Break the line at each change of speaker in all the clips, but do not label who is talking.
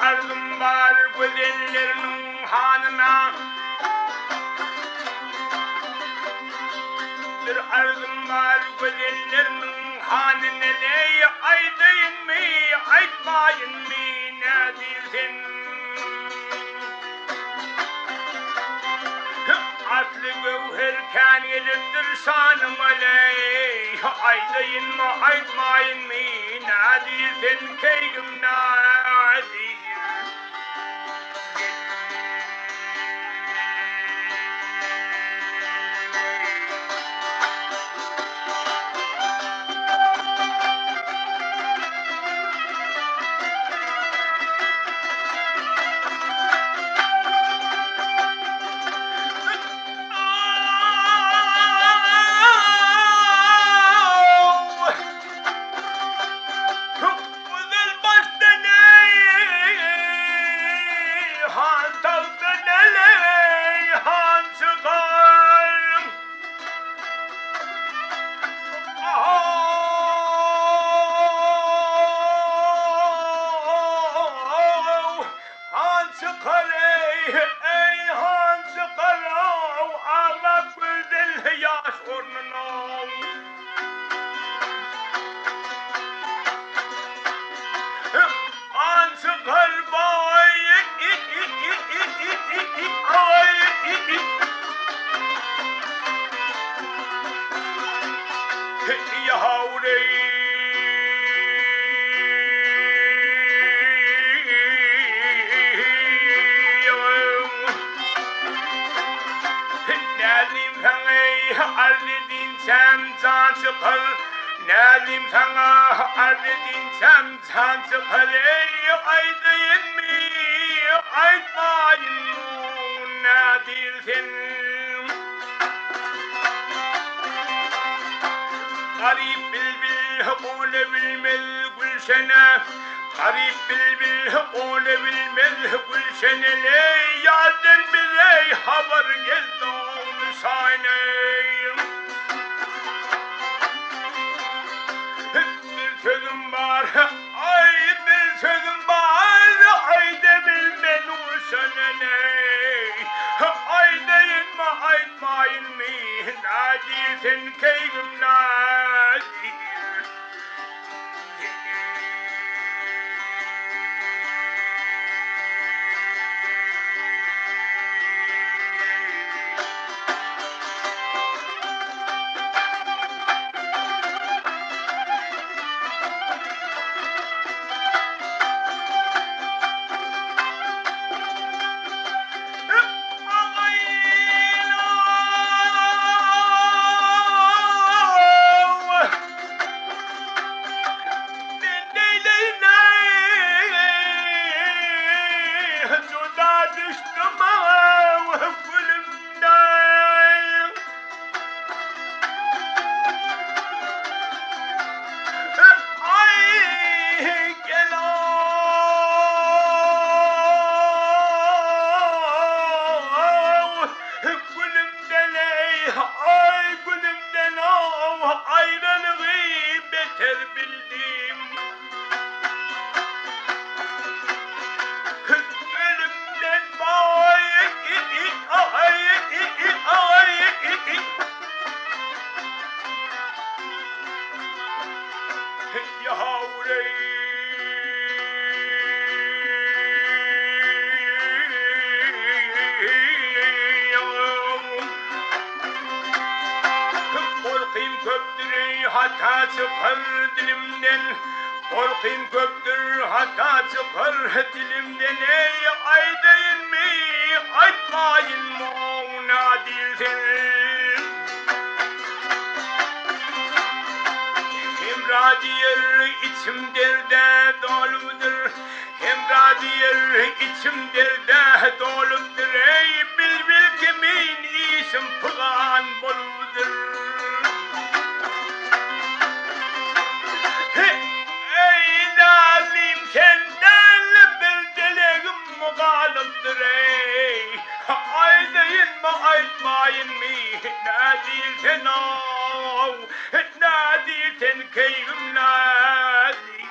arzum var güzellerinin hanına. Bir arzum var güzellerinin hanına. Ey aydayın mı, aytmayın mı, ne dilsin? Aslı gövher kâniyedir şanım aley. Aydayın mı, aytmayın mı, ne dilsin keygim nadir? Nelim sana ardinsem can çıkar. Ey aydayın mı, aytmayın mı, ne dilsin? Garip bilbil ole bilmez gülşene. Garip bilbil ole bilmez gülşene. Ey yardım bize haber geldi onu şahineyim. Sözüm var, ay bir sözüm var, ay de bilmen uşanene. Ay deyin mi, aytmayın mı, nadirsin keygim nadir. Hatta çıkar dilimden, korkayım köktür hatta çıkar dilimden. Ey aydayın mı, aytmayın mı, ne dilsin? Hem radiyer içim derde doludur, hem radiyer içim derde doludur. Ey bilbil kimin işim pılan boludur. Aydayın mı, aytmayın mı, ne dilsen av, ne dilsen keygim nadir.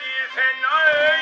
diyorsun ay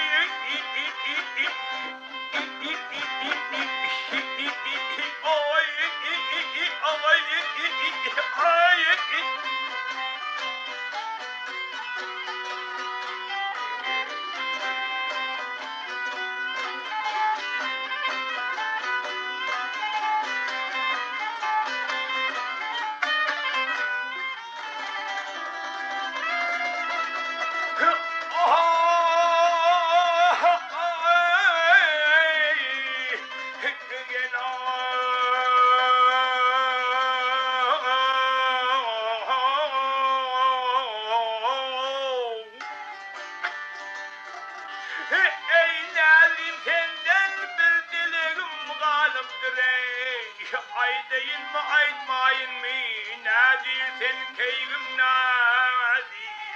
Ey Nazım senden bir dileğim kalıptır ey. Ay değil mi aytmayın mı? Nazım sen keyfim Nazım.